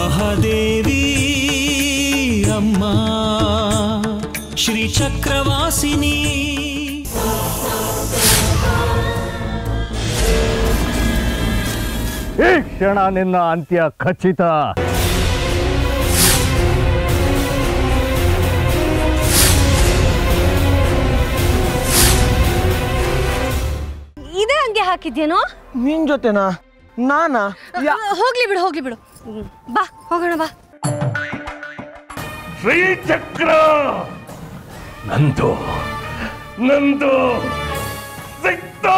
ಮಹಾದೇವಿ ಅಮ್ಮ ಶ್ರೀ ಚಕ್ರವಾಸಿನಿ ಈ ಕ್ಷಣ ನಿನ್ನ ಅಂತ್ಯ ಖಚಿತ. ಇದೇ ಹಂಗೆ ಹಾಕಿದ್ಯೇನೋ? ನಿನ್ ಜೊತೆನಾ? ನಾನಾ? ಹೋಗ್ಲಿ ಬಿಡು ಬಾ ಹೋಗೋಣ ಬಾ. ಶ್ರೀಚಕ್ರ ನಂದು ಸಿಕ್ತು.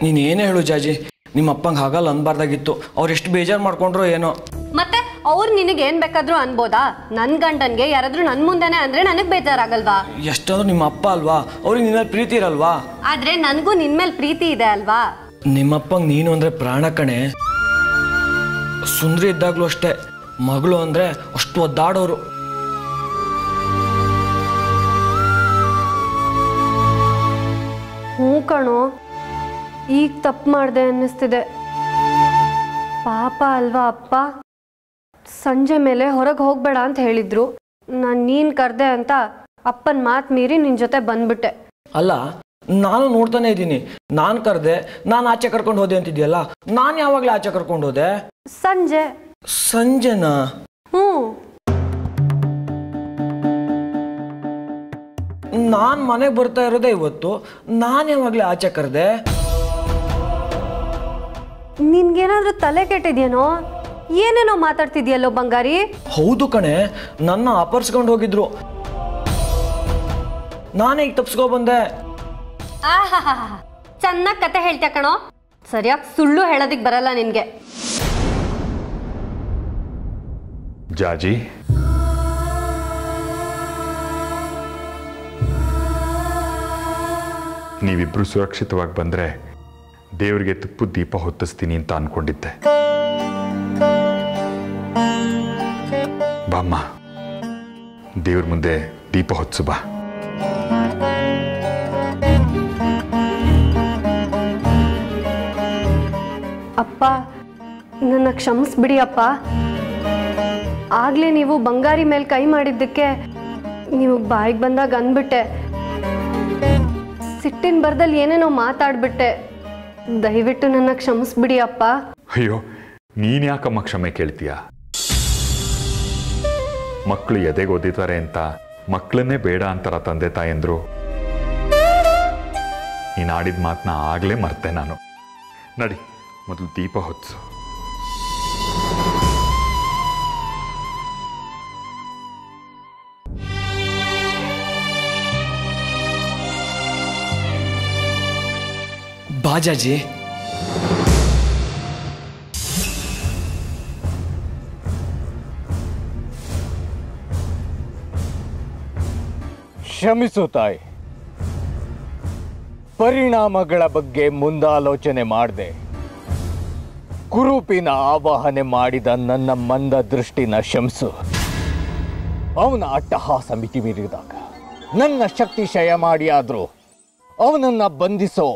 ನೀನೇನೇ ಹೇಳು ಜಾಜಿ, ನಿಮ್ಮ ಅಪ್ಪಂಗೆ ಹಾಗಲ್ಲ ಅನ್ಬಾರ್ದಾಗಿತ್ತು. ಅವ್ರು ಎಷ್ಟು ಬೇಜಾರು ಮಾಡ್ಕೊಂಡ್ರು ಏನೋ. ಮತ್ತೆ ಅವ್ರು ನಿನಗೆ ಏನ್ ಬೇಕಾದ್ರೂ ಅನ್ಬೋದಾ? ನನ್ ಗಂಡನ್ಗೆ ಯಾರಾದ್ರೂ ನನ್ ಮುಂದೆನೆ ಅಂದ್ರೆ ನನಗ್ ಬೇಜಾರಾಗಲ್ವಾ? ಎಷ್ಟಾದ್ರೂ ನಿಮ್ಮ ಅಪ್ಪ ಅಲ್ವಾ, ಅವ್ರಿಗೆ ನಿನ್ನ ಪ್ರೀತಿ ಇರಲ್ವಾ? ಆದ್ರೆ ನನ್ಗೂ ನಿನ್ ಮೇಲೆ ಪ್ರೀತಿ ಇದೆ ಅಲ್ವಾ? ನಿಮ್ಮಪ್ಪಂಗೆ ನೀನು ಅಂದ್ರೆ ಪ್ರಾಣ ಕಣೆ. ಸುಂದ್ರಿ ಇದ್ದಾಗ್ಲೂ ಅಷ್ಟೇ, ಮಗಳು ಅಂದ್ರೆ ಅಷ್ಟು ಒದ್ದಾಡೋರು. ಹ್ಞೂ ಕಣೋ, ಈಗ ತಪ್ಪು ಮಾಡ್ದೆ ಅನ್ನಿಸ್ತಿದೆ. ಪಾಪ ಅಲ್ವಾ ಅಪ್ಪ. ಸಂಜೆ ಮೇಲೆ ಹೊರಗೆ ಹೋಗ್ಬೇಡ ಅಂತ ಹೇಳಿದ್ರು. ನೀನ್ ಕರ್ದೆ ಅಂತ ಅಪ್ಪನ ಮಾತು ಮೀರಿ ನಿನ್ ಜೊತೆ ಬಂದ್ಬಿಟ್ಟೆ. ಅಲ್ಲ, ನಾನು ನೋಡ್ತಾನೆ ಇದ್ದೀನಿ. ನಾನು ಕರ್ದೆ, ನಾನು ಆಚೆ ಕರ್ಕೊಂಡು ಹೋದೆ ಅಂತಿದ್ಯಲ್ಲ. ನಾನು ಯಾವಾಗಲೇ ಆಚೆ ಕರ್ಕೊಂಡು ಹೋದೆ? ಸಂಜೆನಾ? ಹ್ಞೂ. ನಾನು ಮನೆಗೆ ಬರ್ತಾ ಇರೋದೇ ಇವತ್ತು. ನಾನು ಯಾವಾಗಲೇ ಆಚೆ ಕರ್ದೆ? ನಿನ್ಗೇನಾದ್ರೂ ತಲೆ ಕೆಟ್ಟಿದ್ಯೇನೋ? ಏನೇನೋ ಮಾತಾಡ್ತಿದ್ಯಲ್ಲೋ ಬಂಗಾರಿ. ಹೌದು ಕಣೆ, ನನ್ನ ಅಪರ್ಸ್ಕೊಂಡು ಹೋಗಿದ್ರು. ನಾನೇ ಈಗ ತಪ್ಸ್ಕೊ ಬಂದೆ. ಆಹಾ, ಚೆನ್ನಾಗಿ ಕತೆ ಹೇಳ್ತೀಯ ಕಣೋ. ಸರಿಯಾಗಿ ಸುಳ್ಳು ಹೇಳೋದಿಕ್ ಬರಲ್ಲ ನಿನ್ಗೆ. ಜಾಜಿ, ನೀವಿಬ್ರು ಸುರಕ್ಷಿತವಾಗಿ ಬಂದ್ರೆ ದೇವರಿಗೆ ತುಪ್ಪು ದೀಪ ಹೊತ್ತಿಸ್ತೀನಿ ಅಂತ ಅನ್ಕೊಂಡಿದ್ದೆ. ಬಾಮ್ಮ, ದೇವ್ರ ಮುಂದೆ ದೀಪ ಹೊತ್ಸು ಬಾ. ಅಪ್ಪ, ನನ್ನ ಕ್ಷಮಿಸ್ಬಿಡಿ ಅಪ್ಪ. ಆಗ್ಲೇ ನೀವು ಬಂಗಾರಿ ಮೇಲೆ ಕೈ ಮಾಡಿದ್ದಕ್ಕೆ ನೀವು ಬಾಯಿಗೆ ಬಂದಾಗ ಅಂದ್ಬಿಟ್ಟೆ. ಸಿಟ್ಟಿನ ಬರ್ದಲ್ಲಿ ಏನೇನೋ ಮಾತಾಡ್ಬಿಟ್ಟೆ. ದಯವಿಟ್ಟು ನನ್ನ ಕ್ಷಮಿಸ್ಬಿಡಿ ಅಪ್ಪ. ಅಯ್ಯೋ, ನೀನ್ ಯಾಕಮ್ಮ ಕ್ಷಮೆ ಕೇಳ್ತೀಯ? ಮಕ್ಕಳು ಎದೆಗೆ ಓದಿತಾರೆ ಅಂತ ಮಕ್ಕಳನ್ನೇ ಬೇಡ ಅಂತಾರ ತಂದೆ ತಾಯಂದ್ರು. ನೀನು ಆಡಿದ ಮಾತನ್ನ ಆಗ್ಲೇ ಮರ್ತೆ ನಾನು. ನಡಿ, ಮೊದಲು ದೀಪ ಹೊತ್ಸು. ಬಾಜಾಜಿ, ಕ್ಷಮಿಸು ತಾಯಿ. ಪರಿಣಾಮಗಳ ಬಗ್ಗೆ ಮುಂದಾಲೋಚನೆ ಮಾಡದೆ ಕುರೂಪಿನ ಆವಾಹನೆ ಮಾಡಿದ ನನ್ನ ಮಂದ ದೃಷ್ಟಿನ ಶಂಸು ಅವನ ಅಟ್ಟಹಾಸ ಮಿತಿ ಮೀರಿದಾಗ ನನ್ನ ಶಕ್ತಿ ಕ್ಷಯ ಮಾಡಿ ಆದ್ರೂ ಅವನನ್ನ ಬಂಧಿಸೋ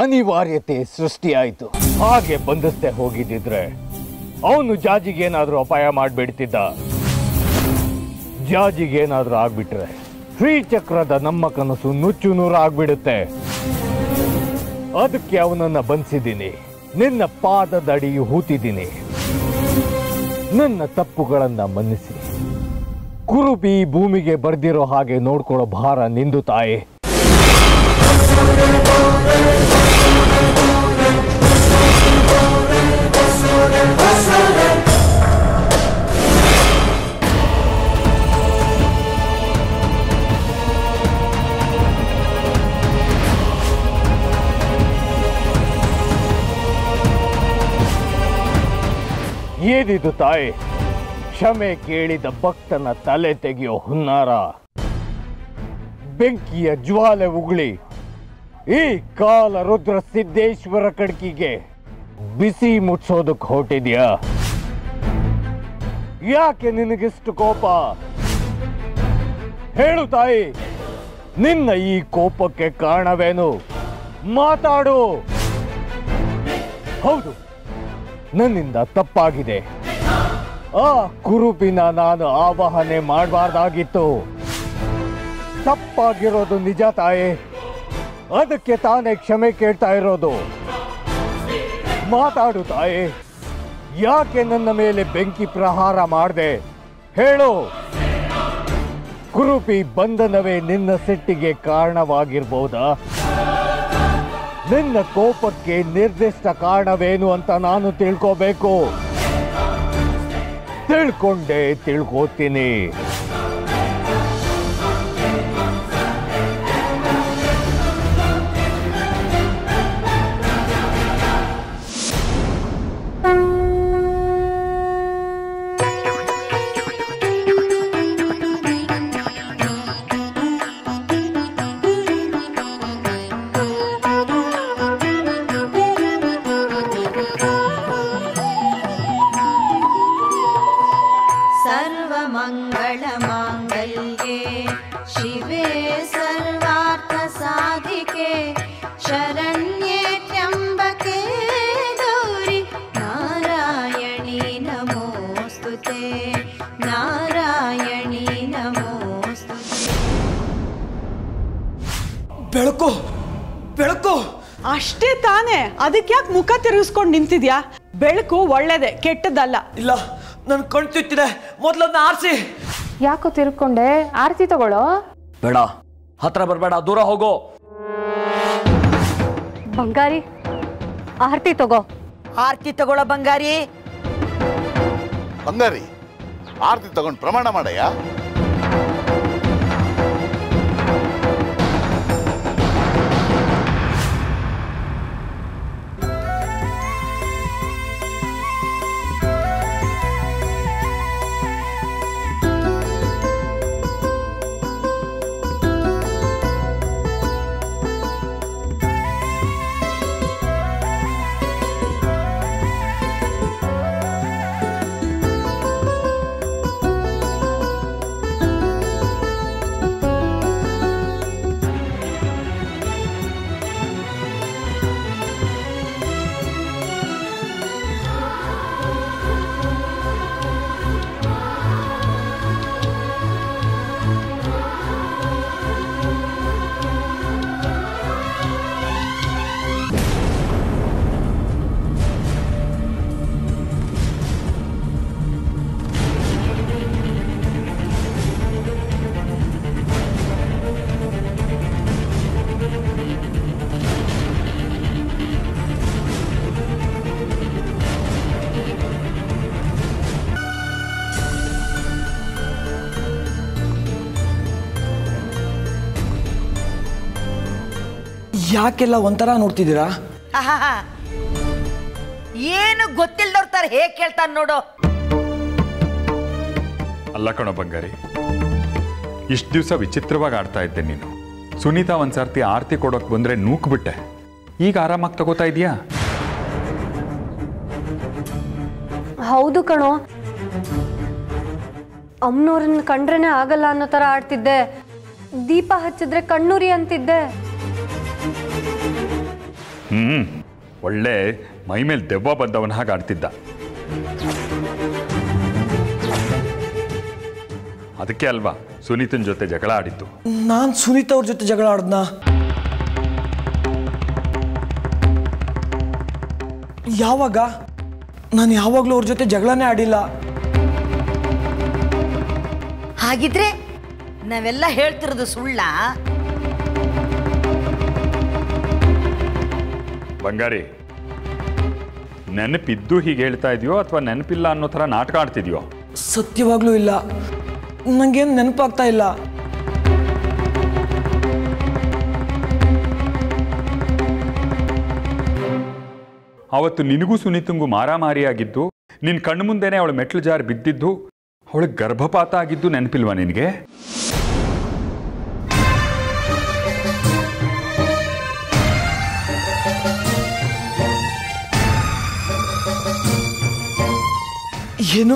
ಅನಿವಾರ್ಯತೆ ಸೃಷ್ಟಿಯಾಯಿತು. ಹಾಗೆ ಬಂಧಿಸದೆ ಹೋಗಿದ್ದಿದ್ರೆ ಅವನು ಜಾಜಿಗೇನಾದ್ರೂ ಅಪಾಯ ಮಾಡಿಬಿಡ್ತಿದ್ದ. ಜಾಜಿಗೇನಾದ್ರೂ ಆಗ್ಬಿಟ್ರೆ ಶ್ರೀಚಕ್ರದ ನಮ್ಮ ಕನಸು ನುಚ್ಚು ನೂರು ಆಗ್ಬಿಡುತ್ತೆ. ಅದಕ್ಕೆ ಅವನನ್ನ ಬಂಧಿಸಿದ್ದೀನಿ, ನಿನ್ನ ಪಾದದಡಿ ಹೂತಿದ್ದೀನಿ. ನನ್ನ ತಪ್ಪುಗಳನ್ನ ಮನ್ನಿಸಿ ಕುರುಬಿ ಭೂಮಿಗೆ ಬರ್ದಿರೋ ಹಾಗೆ ನೋಡ್ಕೊಳ್ಳೋ ಭಾರ ನಿಂದು ತಾಯಿ. ಏನಿದು ತಾಯಿ? ಕ್ಷಮೆ ಕೇಳಿದ ಭಕ್ತನ ತಲೆ ತೆಗೆಯೋ ಹುನ್ನಾರ, ಬೆಂಕಿಯ ಜ್ವಾಲೆ ಉಗುಳಿ ಈ ಕಾಲ ರುದ್ರ ಸಿದ್ದೇಶ್ವರ ಕಡ್ಕಿಗೆ ಬಿಸಿ ಮುಟ್ಸೋದಕ್ಕೆ ಹೊರಟಿದ್ಯಾ? ಯಾಕೆ ನಿನಗಿಷ್ಟು ಕೋಪ? ಹೇಳು ತಾಯಿ, ನಿನ್ನ ಈ ಕೋಪಕ್ಕೆ ಕಾರಣವೇನು? ಮಾತಾಡು. ಹೌದು, ನನ್ನಿಂದ ತಪ್ಪಾಗಿದೆ. ಆ ಕುರುಪಿನ ನಾನು ಆವಾಹನೆ ಮಾಡಬಾರ್ದಾಗಿತ್ತು. ತಪ್ಪಾಗಿರೋದು ನಿಜ ತಾಯಿ, ಅದಕ್ಕೆ ತಾನೇ ಕ್ಷಮೆ ಕೇಳ್ತಾ ಇರೋದು. ಮಾತಾಡು ತಾಯಿ, ಯಾಕೆ ನನ್ನ ಮೇಲೆ ಬೆಂಕಿ ಪ್ರಹಾರ ಮಾಡಿದೆ? ಹೇಳು. ಕುರುಪಿ ಬಂಧನವೇ ನಿನ್ನ ಸಿಟ್ಟಿಗೆ ಕಾರಣವಾಗಿರ್ಬೋದಾ? ನಿನ್ನ ಕೋಪಕ್ಕೆ ನಿರ್ದಿಷ್ಟ ಕಾರಣವೇನು ಅಂತ ನಾನು ತಿಳ್ಕೋಬೇಕು. ತಿಳ್ಕೊಂಡೇ ತಿಳ್ಕೋತೀನಿ. सर्वमङ्गलमाङ्गल्ये शिवे सर्वार्थसाधिके शरण्ये त्र्यम्बके गौरि नारायणी नमोऽस्तुते नारायणी नमोऽस्तुते. ಬೆಳಕು ಬೆಳಕು ಅಷ್ಟೇ ತಾನೇ, ಅದಕ್ಕೆ ಯಾಕೆ ಮುಖ ತಿರುಗಿಸ್ಕೊಂಡು ನಿಂತಿದ್ಯಾ? ಬೆಳಕು ಒಳ್ಳೇದೆ, ಕೆಟ್ಟದಲ್ಲ. ಇಲ್ಲ, ನನ್ ಕಣ್ತಿತ್ತಿದೆ, ಮೊದ್ಲನ್ನ ಆರಿಸಿ. ಯಾಕೋ ತಿರ್ಕೊಂಡೆ? ಆರತಿ ತಗೊಳ್ಳೋ. ಬೇಡ, ಹತ್ರ ಬರಬೇಡ, ದೂರ ಹೋಗೋ. ಬಂಗಾರಿ, ಆರತಿ ತಗೋ. ಆರ್ತಿ ತಗೊಳ್ಳೋ ಬಂಗಾರಿ. ಬಂಗಾರಿ, ಆರತಿ ತಗೊಂಡು ಪ್ರಮಾಣ ಮಾಡಯ್ಯ. ಯಾಕೆಲ್ಲ ಒಂಥರ ನೋಡ್ತಿದ್ದೀರಾ? ಏನು ಗೊತ್ತಿಲ್ಲದವ್ರ ತರ ಹೇಗೆ ಕೇಳ್ತಾನೆ ನೋಡು. ಅಲ್ಲ ಕಣೋ ಬಂಗಾರಿ, ಇಷ್ಟು ದಿವಸ ವಿಚಿತ್ರವಾಗಿ ಆಡ್ತಾ ಇದ್ದೆ ನೀನು. ಸುನೀತಾ ಒಂದ್ಸರ್ತಿ ಆರತಿ ಕೊಡೋಕೆ ಬಂದ್ರೆ ನೂಕ್ಬಿಟ್ಟೆ, ಈಗ ಆರಾಮಾಗಿ ತಗೋತಾ ಇದೀಯಾ? ಹೌದು ಕಣೋ, ಅಮ್ಮನವ್ರನ್ನ ಕಂಡ್ರೇನೆ ಆಗಲ್ಲ ಅನ್ನೋ ಥರ ಆಡ್ತಿದ್ದೆ. ದೀಪ ಹಚ್ಚಿದ್ರೆ ಕಣ್ಣುರಿ ಅಂತಿದ್ದೆ. ಒಳ್ಳೆ ಮೈ ಮೇಲೆ ದೆವ್ವ ಬಂದವನ ಹಾಗೆ ಆಡ್ತಿದ್ದ. ಅದಕ್ಕೆ ಅಲ್ವಾ ಸುನೀತನ ಜೊತೆ ಜಗಳ ಆಡಿದ್ದು? ನಾನು ಸುನೀತಾ ಅವ್ರ ಜೊತೆ ಜಗಳ ಆಡ್ದಾ? ಯಾವಾಗ? ನಾನು ಯಾವಾಗಲೂ ಅವ್ರ ಜೊತೆ ಜಗಳನೇ ಆಡಿಲ್ಲ. ಹಾಗಿದ್ರೆ ನಾವೆಲ್ಲ ಹೇಳ್ತಿರೋದು ಸುಳ್ಳ? ಬಂಗಾರಿ, ನೆನಪಿದ್ದು ಹೀಗೆ ಹೇಳ್ತಾ ಇದೆಯೋ ಅಥವಾ ನೆನಪಿಲ್ಲ ಅನ್ನೋ ಥರ ನಾಟಕ ಆಡ್ತಿದ್ಯೋ? ಸತ್ಯವಾಗ್ಲೂ ಇಲ್ಲ, ನಂಗೇನು ನೆನಪಾಗ್ತಾ ಇಲ್ಲ. ಅವತ್ತು ನಿನಗೂ ಸುನೀತಂಗೂ ಮಾರಾಮಾರಿಯಾಗಿದ್ದು ನಿನ್ನ ಕಣ್ಣು ಮುಂದೆನೇ ಅವಳು ಮೆಟ್ಲು ಜಾರಿ ಬಿದ್ದಿದ್ದು, ಅವಳಿಗೆ ಗರ್ಭಪಾತ ಆಗಿದ್ದು ನೆನಪಿಲ್ವಾ ನಿನಗೆ? ಏನು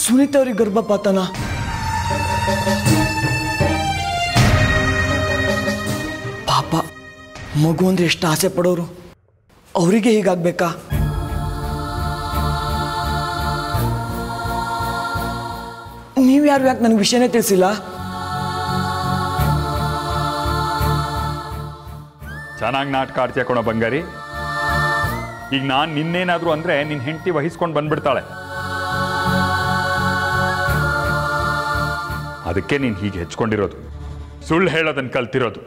ಸುನೀತಾ ಅವ್ರಿಗೆ ಗರ್ಭಪಾತನ? ಪಾಪ, ಮಗು ಅಂದ್ರೆ ಎಷ್ಟು ಆಸೆ ಪಡೋರು, ಅವರಿಗೆ ಹೀಗಾಗ್ಬೇಕಾ? ನೀವ್ಯಾರು ಯಾಕೆ ನನಗೆ ವಿಷಯನೇ ತಿಳಿಸಿಲ್ಲ? ಚೆನ್ನಾಗಿ ನಾಟಕ ಆಡ್ತೀಯ ಕಣೋ ಬಂಗಾರಿ. ಈಗ ನಾನು ನಿನ್ನೇನಾದರೂ ಅಂದರೆ ನಿನ್ನ ಹೆಂಡತಿ ವಹಿಸ್ಕೊಂಡು ಬಂದ್ಬಿಡ್ತಾಳೆ. ಅದಕ್ಕೆ ನೀನು ಹೀಗೆ ಹೆಚ್ಕೊಂಡಿರೋದು, ಸುಳ್ಳು ಹೇಳೋದನ್ನು ಕಲ್ತಿರೋದು.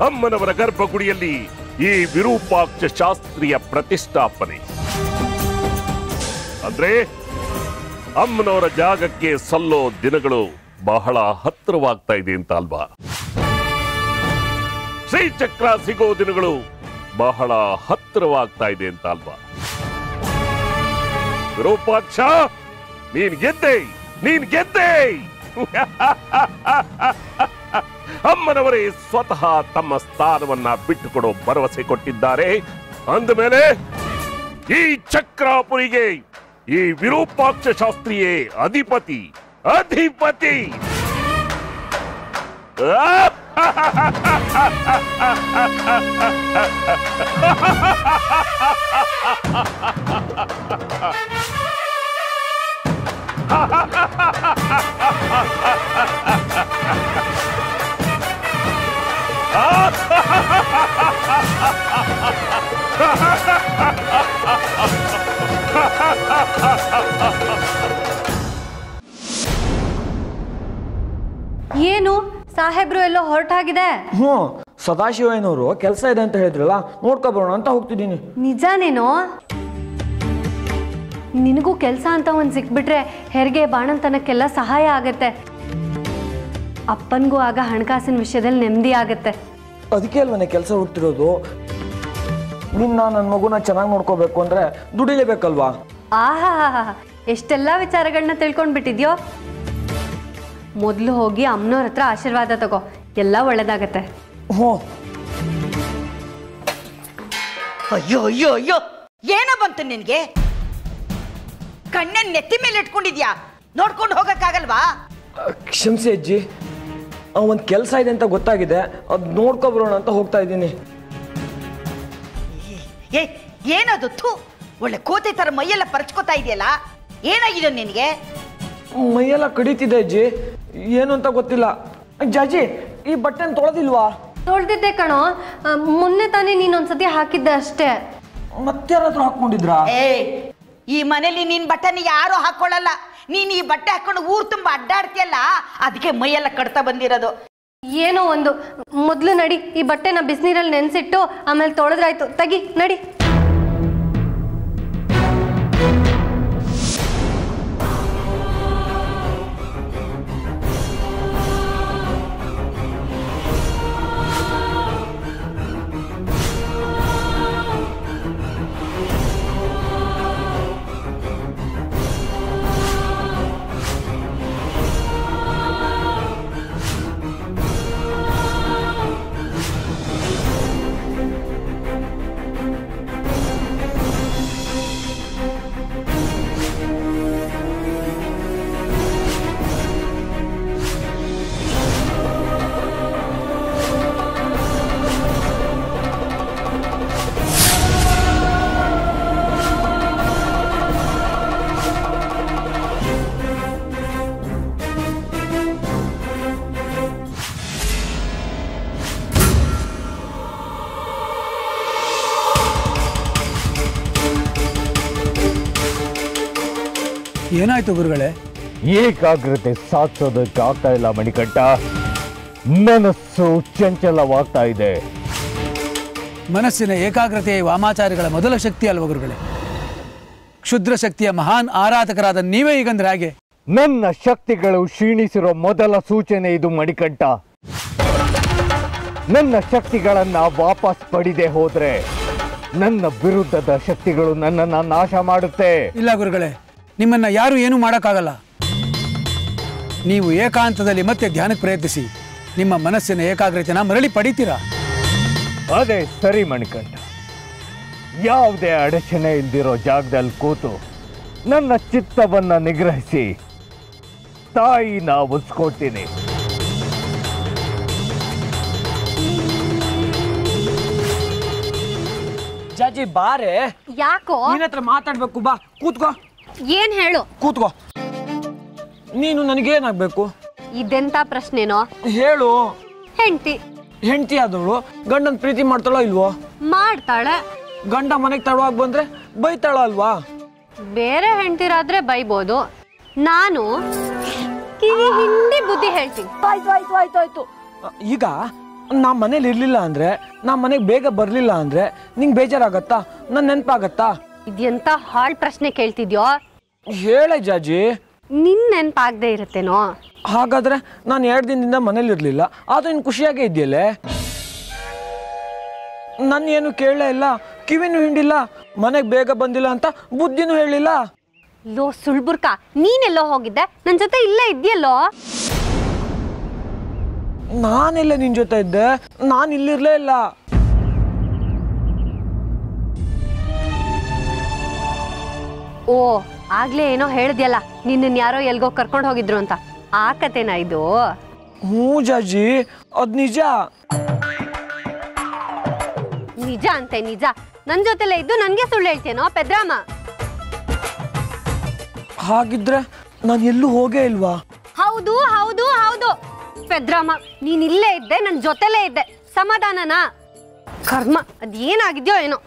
ಅಮ್ಮನವರ ಗರ್ಭಗುಡಿಯಲ್ಲಿ ಈ ವಿರೂಪಾಕ್ಷ ಶಾಸ್ತ್ರೀಯ ಪ್ರತಿಷ್ಠಾಪನೆ ಅಂದ್ರೆ ಅಮ್ಮನವರ ಜಾಗಕ್ಕೆ ಸಲ್ಲೋ ದಿನಗಳು ಬಹಳ ಹತ್ತಿರವಾಗ್ತಾ ಇದೆ ಅಂತ ಅಲ್ವಾ? ಶ್ರೀಚಕ್ರ ಸಿಗೋ ದಿನಗಳು ಬಹಳ ಹತ್ತಿರವಾಗ್ತಾ ಇದೆ ಅಂತ ಅಲ್ವಾ? ವಿರೂಪಾಕ್ಷ, ನೀನ್ ಗೆದ್ದೆ. ಅಮ್ಮನವರೇ ಸ್ವತಃ ತಮ್ಮ ಸ್ಥಾನವನ್ನ ಬಿಟ್ಟುಕೊಡೋ ಭರವಸೆ ಕೊಟ್ಟಿದ್ದಾರೆ. ಅಂದಮೇಲೆ ಈ ಚಕ್ರಾಪುರಿಗೆ ಈ ವಿರೂಪಾಕ್ಷ ಶಾಸ್ತ್ರಿಯೇ ಅಧಿಪತಿ. ಸಾಹೇಬ್ರು ಎಲ್ಲೋ ಹೊರಟಾಗಿದೆ. ಹ್ಞೂ, ಸದಾಶಿವಯ್ಯನವರು ಕೆಲಸ ಇದೆ ಅಂತ ಹೇಳಿದ್ರಲ್ಲ, ನೋಡ್ಕೊಬರೋಣ ಅಂತ ಹೋಗ್ತಿದ್ದೀನಿ. ನಿಜಾನೇನೋ? ನಿನಗೂ ಕೆಲಸ ಅಂತ ಒಂದು ಸಿಕ್ಬಿಟ್ರೆ ಹೆರಿಗೆ ಬಾಣಂತನಕ್ಕೆಲ್ಲ ಸಹಾಯ ಆಗತ್ತೆ. ಅಪ್ಪನಿಗೂ ಆಗ ಹಣಕಾಸಿನ ವಿಷಯದಲ್ಲಿ ನೆಮ್ಮದಿ ಆಗತ್ತೆ. ಅದಕ್ಕೆ ಅಲ್ವನೇ ಕೆಲಸ ಹುಡ್ತಿರೋದು. ನನ್ನ ಮಗುನ ಚೆನ್ನಾಗಿ ನೋಡ್ಕೋಬೇಕು ಅಂದ್ರೆ ದುಡಿಲೇಬೇಕಲ್ವಾ? ಆಹಾ, ಎಷ್ಟೆಲ್ಲ ವಿಚಾರಗಳನ್ನ ತಿಳ್ಕೊಂಡ್ಬಿಟ್ಟಿದ್ಯೋ. ಮೊದಲು ಹೋಗಿ ಅಮ್ಮನವ್ರ ಹತ್ರ ಆಶೀರ್ವಾದ ತಗೋ, ಎಲ್ಲ ಒಳ್ಳೇದಾಗತ್ತೆ. ಹ್ಞೂ. ಅಯ್ಯೋ ಅಯ್ಯೋ ಅಯ್ಯೋ, ಏನೋ ಬಂತು ನಿನ್ಗೆ? ಕಣ್ಣನ್ ನೆತ್ತಿ ಮೇಲೆ ಇಟ್ಕೊಂಡಿದ್ಯಾ? ನೋಡ್ಕೊಂಡು ಹೋಗಕ್ಕಾಗಲ್ವಾ? ಕ್ಷಮಿಸಿ ಅಜ್ಜಿ, ಒಂದು ಕೆಲಸ ಇದೆ ಅಂತ ಗೊತ್ತಾಗಿದೆ, ಅದು ನೋಡ್ಕೊಬರೋಣ ಅಂತ ಹೋಗ್ತಾ ಇದ್ದೀನಿ. ಏ, ಏನದು? ಥೂ, ಒಳ್ಳೆ ಕೋತೆ ತರ ಮೈಯೆಲ್ಲ ಪರಚ್ಕೋತಾ ಇದೆಯಲ್ಲ, ಏನಾಗಿದೆ ನಿನಗೆ? ಮೈಯೆಲ್ಲ ಕಡಿತಿದೆ ಅಜ್ಜಿ, ಏನು ಅಂತ ಗೊತ್ತಿಲ್ಲ. ಅಜ್ಜಿ, ಈ ಬಟ್ಟೆನ ತೊಳೆದಿಲ್ವಾ? ತೊಳೆದಿದ್ದೆ ಕಣೋ, ಮೊನ್ನೆ ತಾನೇ ನೀನೊಂದ್ಸತಿ ಹಾಕಿದ್ದೆ ಅಷ್ಟೇ. ಮತ್ತೆ ಯಾರಾದ್ರೂ ಹಾಕೊಂಡಿದ್ರಾ? ಏ, ಈ ಮನೇಲಿ ನಿನ್ ಬಟ್ಟೆನ ಯಾರು ಹಾಕೊಳ್ಳಲ್ಲ. ನೀನ್ ಈ ಬಟ್ಟೆ ಹಾಕೊಂಡು ಊರ್ ತುಂಬಾ ಅಡ್ಡಾಡ್ತಿಯಲ್ಲ, ಅದಕ್ಕೆ ಮೈಯೆಲ್ಲ ಕಡ್ತಾ ಬಂದಿರೋದು. ಏನೋ ಒಂದು, ಮೊದಲು ನಡಿ, ಈ ಬಟ್ಟೆನ ಬಿಸಿನೀರಲ್ಲಿ ನೆನೆಸಿಟ್ಟು ಆಮೇಲೆ ತೊಳೆದ್ರಾಯ್ತು. ತೆಗಿ, ನಡಿ. ಏನಾಯ್ತು ಗುರುಗಳೇ? ಏಕಾಗ್ರತೆ ಸಾಧಿಸೋದಕ್ಕಾಗ್ತಾ ಇಲ್ಲ ಮಣಿಕಂಠ. ಮನಸ್ಸು ಚಂಚಲವಾಗ್ತಾ ಇದೆ. ಮನಸ್ಸಿನ ಏಕಾಗ್ರತೆಯ ವಾಮಾಚಾರಿಗಳ ಮೊದಲ ಶಕ್ತಿ ಅಲ್ವ ಗುರುಗಳೇ? ಕ್ಷುದ್ರ ಶಕ್ತಿಯ ಮಹಾನ್ ಆರಾಧಕರಾದ ನೀವೇ ಈಗಂದ್ರೆ ಹಾಗೆ? ನನ್ನ ಶಕ್ತಿಗಳು ಕ್ಷೀಣಿಸಿರೋ ಮೊದಲ ಸೂಚನೆ ಇದು ಮಣಿಕಂಠ. ನನ್ನ ಶಕ್ತಿಗಳನ್ನ ವಾಪಸ್ ಪಡೆದೇ ಹೋದ್ರೆ ನನ್ನ ವಿರುದ್ಧದ ಶಕ್ತಿಗಳು ನನ್ನನ್ನ ನಾಶ ಮಾಡುತ್ತೆ. ಇಲ್ಲ ಗುರುಗಳೇ, ನಿಮ್ಮನ್ನ ಯಾರು ಏನೂ ಮಾಡೋಕ್ಕಾಗಲ್ಲ. ನೀವು ಏಕಾಂತದಲ್ಲಿ ಮತ್ತೆ ಧ್ಯಾನಕ್ಕೆ ಪ್ರಯತ್ನಿಸಿ, ನಿಮ್ಮ ಮನಸ್ಸಿನ ಏಕಾಗ್ರತೆನ ಮರಳಿ ಪಡಿತೀರಾ. ಅದೇ ಸರಿ ಮಣಿಕಂಠ. ಯಾವುದೇ ಅಡಚಣೆ ಇಲ್ದಿರೋ ಜಾಗದಲ್ಲಿ ಕೂತು ನನ್ನ ಚಿತ್ತವನ್ನ ನಿಗ್ರಹಿಸಿ ತಾಯಿನ ಉಳಿಸ್ಕೊಳ್ತೀನಿ. ಜಾಜಿ ಬಾರೆ. ಯಾಕೋ? ನಿನ್ನ ಹತ್ರ ಮಾತಾಡ್ಬೇಕು, ಬಾ ಕೂತ್ಕೋ. ಏನ್ ಹೇಳು? ಕೂತ್ಕೋ. ನೀನು ನನಗೇನಾಗ್ಬೇಕು? ಇದೆಂತ ಪ್ರಶ್ನೆನೋ? ಹೇಳು. ಹೆಂಡತಿ ಆದವಳು ಗಂಡನ ಪ್ರೀತಿ ಮಾಡ್ತಾಳೋ ಇಲ್ವೋ? ಮಾಡ್ತಾಳೆ. ಗಂಡ ಮನೆಗೆ ತಡವಾಗಿ ಬಂದ್ರೆ ಬೈತಾಳ ಅಲ್ವಾ? ಬೇರೆ ಹೆಂಡತಿರಾದ್ರೆ ಬೈಬೋದು, ನಾನು ಕಿವಿ ಹಿಂಡಿ ಬುದ್ಧಿ ಹೇಳ್ತೀನಿ. ಆಯ್ತು. ಈಗ ನಾ ಮನೇಲಿ ಇರ್ಲಿಲ್ಲ ಅಂದ್ರೆ, ನಾ ಮನೆಗೆ ಬೇಗ ಬರ್ಲಿಲ್ಲ ಅಂದ್ರೆ ನಿಂಗೆ ಬೇಜಾರಾಗತ್ತಾ? ನನ್ ನೆನಪಾಗತ್ತಾ? ಇದೆಂತ ಹಾಳ್ ಪ್ರಶ್ನೆ ಕೇಳ್ತಿದ್ಯೋ? ಹೇಳೆ ಜಾಜಿ. ನಿನ್ ನೆನಪಾಗದೆ ಇರುತ್ತೇನೋ? ಹಾಗಾದ್ರೆ ನಾನು 2 ದಿನದಿಂದ ಮನೇಲಿ ಇರ್ಲಿಲ್ಲ, ಆದ್ರೆ ನೀನು ಖುಷಿಯಾಗೇ ಇದೆಯಲ್ಲೇ. ನನ್ನ ಏನು ಕೇಳಲೇ ಇಲ್ಲ, ಕಿವಿನೂ ಹಿಂಡಿಲ್ಲ, ಮನೆಗೆ ಬೇಗ ಬಂದಿಲ್ಲ ಅಂತ ಬುದ್ಧಿನೂ ಹೇಳಿಲ್ಲ. ಲೋ ಸುಳ್ಬುರ್ಕ, ನೀನೆಲ್ಲೋ ಹೋಗಿದ್ದೆ? ನನ್ನ ಜೊತೆ ಇಲ್ಲೇ ಇದೆಯಲ್ಲೋ. ನಾನೆಲ್ಲ ನಿನ್ ಜೊತೆ ಇದ್ದೆ? ನಾನು ಇಲ್ಲಿರ್ಲೇ ಇಲ್ಲ. ಓ, ಆಗ್ಲೇ ಏನೋ ಹೇಳಿದ್ಯಲ್ಲ, ನಿನ್ನ ಯಾರೋ ಎಲ್ಗೋ ಕರ್ಕೊಂಡು ಹೋಗಿದ್ರು ಅಂತ, ಆ ಕತೆನಾ ಇದು? ಹ್ಞೂ ಜಾಜಿ, ಅದ್ ನಿಜ. ನಿಜ ಅಂತೆ ನಿಜ. ನನ್ ಜೊತೆಲೇ ಇದ್ದು ನನ್ಗೆ ಸುಳ್ಳು ಹೇಳ್ತೇನೋ ಪೆದ್ರಾಮ? ಹಾಗಿದ್ರೆ ನಾನು ಎಲ್ಲೂ ಹೋಗೇ ಇಲ್ವಾ? ಹೌದು ಹೌದು ಹೌದು ಪೆದ್ರಾಮ, ನೀನ್ ಇಲ್ಲೇ ಇದ್ದೆ, ನನ್ ಜೊತೆಲೇ ಇದ್ದೆ. ಸಮಾಧಾನನಾ? ಕರ್ಮ, ಅದೇನಾಗಿದ್ಯೋ ಏನೋ.